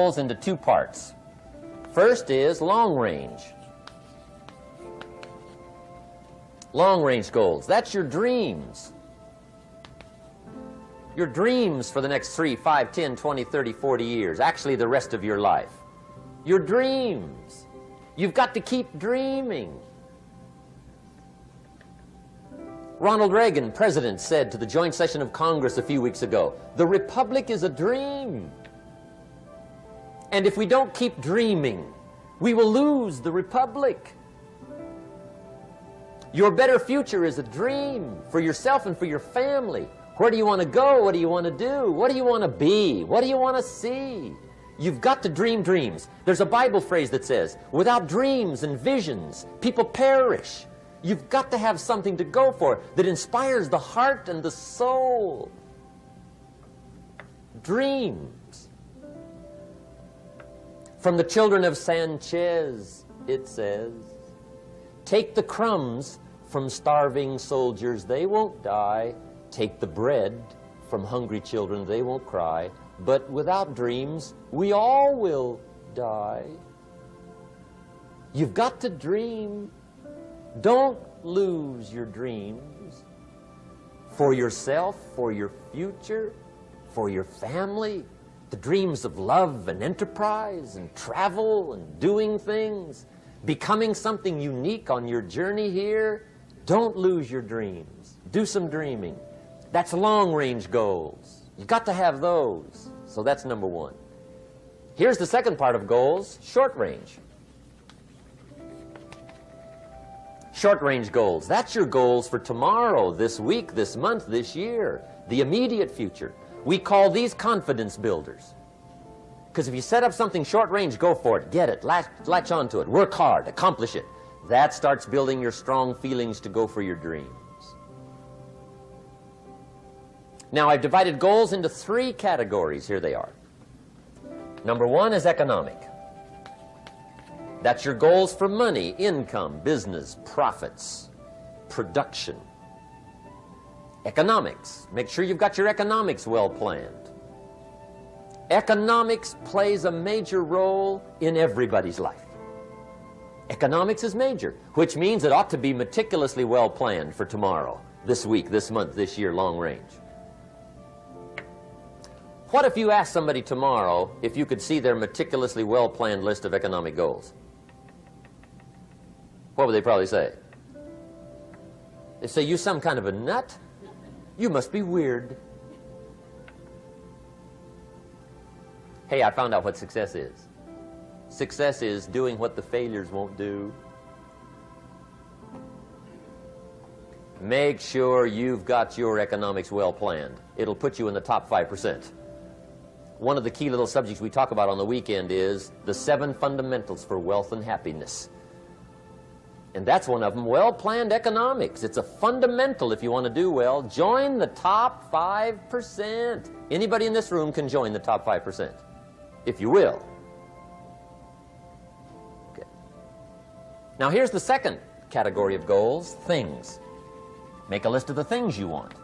goals into two parts. First is long range. Long range goals. That's your dreams. Your dreams for the next 3, 5, 10, 20, 30, 40 years. Actually, the rest of your life. Your dreams. You've got to keep dreaming. Ronald Reagan, president, said to the joint session of Congress a few weeks ago, "The Republic is a dream. And if we don't keep dreaming, we will lose the Republic." Your better future is a dream for yourself and for your family. Where do you want to go? What do you want to do? What do you want to be? What do you want to see? You've got to dream dreams. There's a Bible phrase that says, without dreams and visions, people perish. You've got to have something to go for that inspires the heart and the soul. Dreams. From the children of Sanchez, it says, "Take the crumbs from starving soldiers, they won't die. Take the bread from hungry children, they won't cry. But without dreams, we all will die." You've got to dream. Don't lose your dreams for yourself, for your future, for your family. The dreams of love and enterprise and travel and doing things, becoming something unique on your journey here. Don't lose your dreams. Do some dreaming. That's long-range goals. You've got to have those. So that's number one. Here's the second part of goals, short range. Short-range goals. That's your goals for tomorrow, this week, this month, this year, the immediate future. We call these confidence builders. Because if you set up something short-range, go for it, get it, latch onto it, work hard, accomplish it. That starts building your strong feelings to go for your dreams. Now, I've divided goals into 3 categories. Here they are. Number 1 is economic. That's your goals for money, income, business, profits, production. Economics. Make sure you've got your economics well planned. Economics plays a major role in everybody's life. Economics is major, which means it ought to be meticulously well planned for tomorrow, this week, this month, this year, long range. What if you asked somebody tomorrow if you could see their meticulously well-planned list of economic goals? What would they probably say? They say, "You some kind of a nut? You must be weird." Hey, I found out what success is. Success is doing what the failures won't do. Make sure you've got your economics well planned. It'll put you in the top 5%. One of the key little subjects we talk about on the weekend is the 7 fundamentals for wealth and happiness. And that's one of them, well-planned economics. It's a fundamental if you want to do well. Join the top 5%. Anybody in this room can join the top 5%, if you will. Okay. Now here's the second category of goals, things. Make a list of the things you want.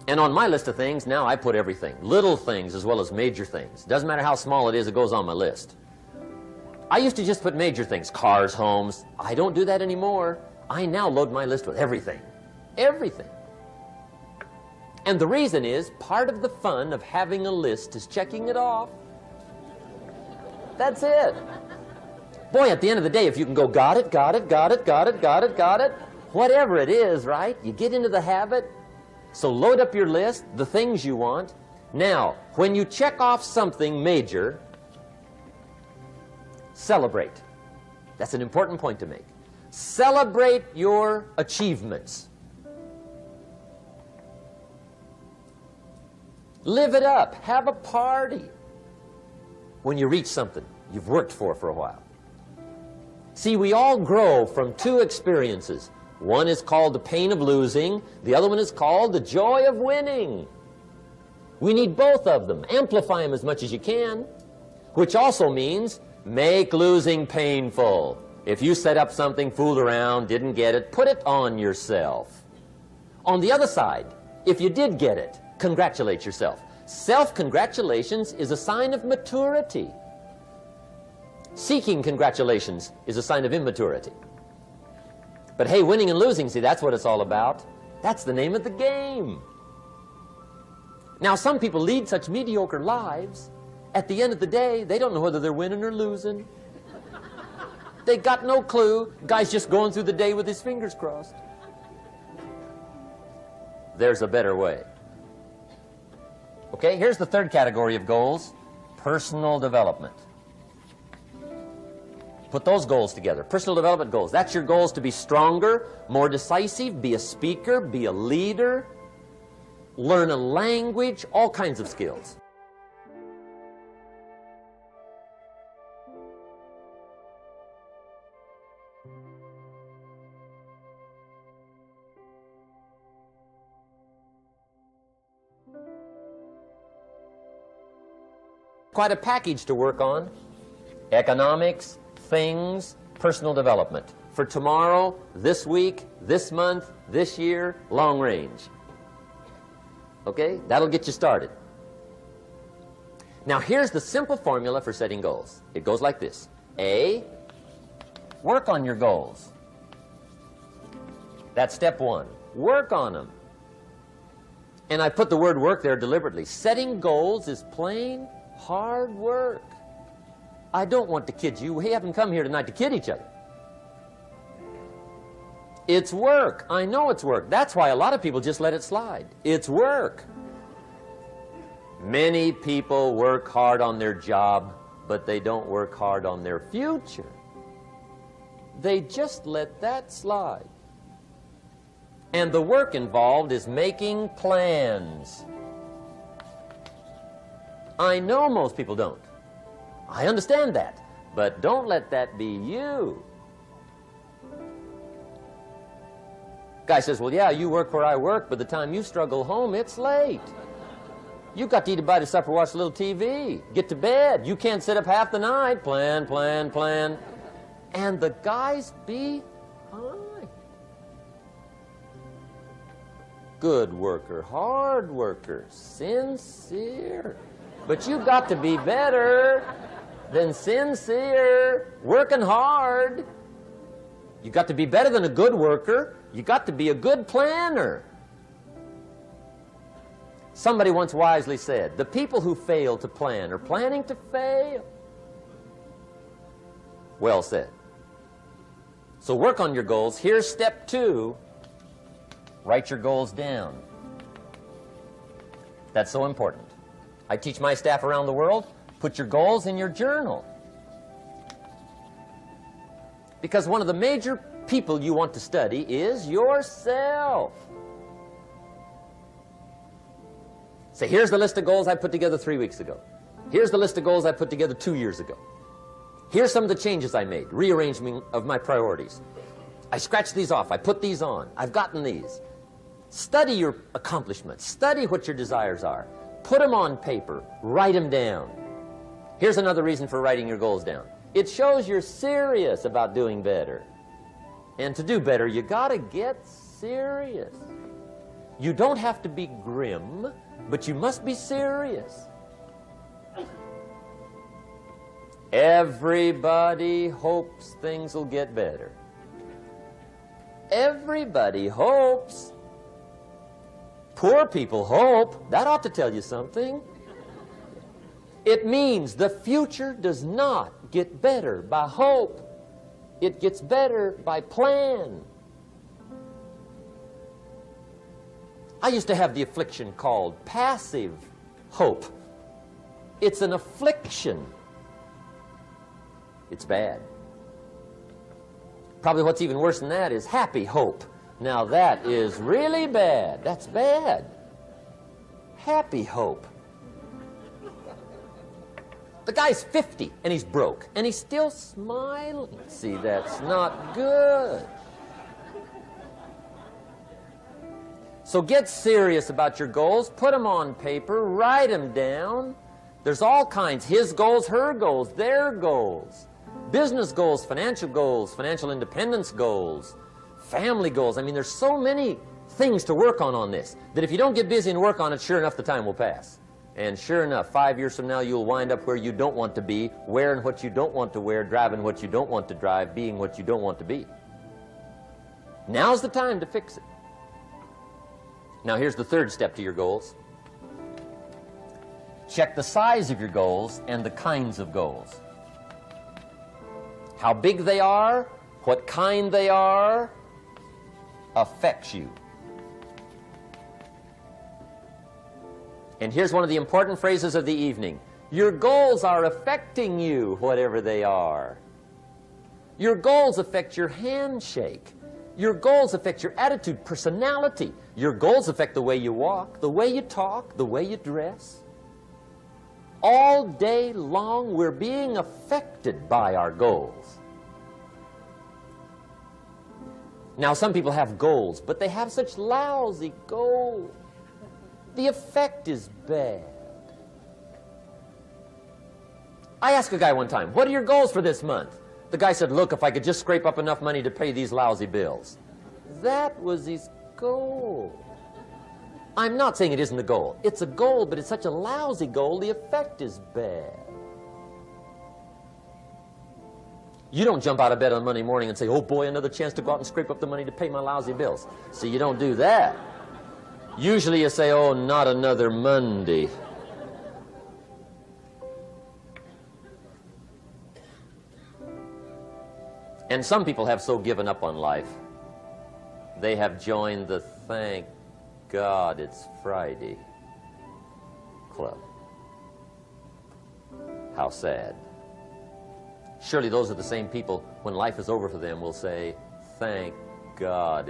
And on my list of things, now I put everything. Little things as well as major things. Doesn't matter how small it is, it goes on my list. I used to just put major things, cars, homes. I don't do that anymore. I now load my list with everything. Everything. And the reason is, part of the fun of having a list is checking it off. That's it. Boy, at the end of the day, if you can go, got it, got it, got it, got it, got it, got it, whatever it is, right? You get into the habit. So load up your list, the things you want. Now, when you check off something major, celebrate. That's an important point to make. Celebrate your achievements. Live it up. Have a party when you reach something you've worked for a while. See, we all grow from 2 experiences. One is called the pain of losing. The other one is called the joy of winning. We need both of them. Amplify them as much as you can, which also means make losing painful. If you set up something, fooled around, didn't get it, put it on yourself. On the other side, if you did get it, congratulate yourself. Self-congratulations is a sign of maturity. Seeking congratulations is a sign of immaturity. But hey, winning and losing, see, that's what it's all about. That's the name of the game. Now, some people lead such mediocre lives, at the end of the day, they don't know whether they're winning or losing. They got no clue. Guy's just going through the day with his fingers crossed. There's a better way. Okay, here's the third category of goals: personal development. Put those goals together. Personal development goals. That's your goals to be stronger, more decisive, be a speaker, be a leader, learn a language, all kinds of skills. Quite a package to work on. Economics, things, personal development. For tomorrow, this week, this month, this year, long range. Okay? That'll get you started. Now here's the simple formula for setting goals. It goes like this. A, work on your goals. That's step one. Work on them. And I put the word work there deliberately. Setting goals is plain hard work. I don't want to kid you. We haven't come here tonight to kid each other. It's work. I know it's work. That's why a lot of people just let it slide. It's work. Many people work hard on their job, but they don't work hard on their future. They just let that slide. And the work involved is making plans. I know most people don't. I understand that. But don't let that be you. Guy says, well, yeah, you work where I work, but the time you struggle home, it's late. You got to eat a bite of supper, watch a little TV, get to bed. You can't sit up half the night. Plan, plan, plan. And the guy's behind. Good worker, hard worker, sincere. But you got to be better than sincere, working hard. You got to be better than a good worker. You got to be a good planner. Somebody once wisely said, the people who fail to plan are planning to fail. Well said. So work on your goals. Here's step two. Write your goals down. That's so important. I teach my staff around the world, put your goals in your journal. Because one of the major people you want to study is yourself. So here's the list of goals I put together 3 weeks ago. Here's the list of goals I put together 2 years ago. Here's some of the changes I made, rearrangement of my priorities. I scratched these off, I put these on, I've gotten these. Study your accomplishments, study what your desires are. Put them on paper, write them down. Here's another reason for writing your goals down. It shows you're serious about doing better. And to do better, you gotta get serious. You don't have to be grim, but you must be serious. Everybody hopes things will get better. Everybody hopes. Poor people hope. That ought to tell you something. It means the future does not get better by hope. It gets better by plan. I used to have the affliction called passive hope. It's an affliction. It's bad. Probably what's even worse than that is happy hope. Now that is really bad. That's bad. Happy hope. The guy's 50 and he's broke and he's still smiling. See, that's not good. So get serious about your goals. Put them on paper. Write them down. There's all kinds. His goals, her goals, their goals. Business goals, financial independence goals, family goals. I mean, there's so many things to work on this that if you don't get busy and work on it, sure enough, the time will pass. And sure enough, 5 years from now, you'll wind up where you don't want to be, wearing what you don't want to wear, driving what you don't want to drive, being what you don't want to be. Now's the time to fix it. Now here's the third step to your goals. Check the size of your goals and the kinds of goals. How big they are, what kind they are, affects you. And here's one of the important phrases of the evening. Your goals are affecting you, whatever they are. Your goals affect your handshake. Your goals affect your attitude, personality. Your goals affect the way you walk, the way you talk, the way you dress. All day long, we're being affected by our goals. Now, some people have goals, but they have such lousy goals. The effect is bad. I asked a guy one time, what are your goals for this month? The guy said, look, if I could just scrape up enough money to pay these lousy bills. That was his goal. I'm not saying it isn't a goal. It's a goal, but it's such a lousy goal, the effect is bad. You don't jump out of bed on Monday morning and say, oh boy, another chance to go out and scrape up the money to pay my lousy bills. See, you don't do that. Usually you say, oh, not another Monday. And some people have so given up on life, they have joined the thank God it's Friday club. How sad. Surely those are the same people, when life is over for them, will say, thank God it's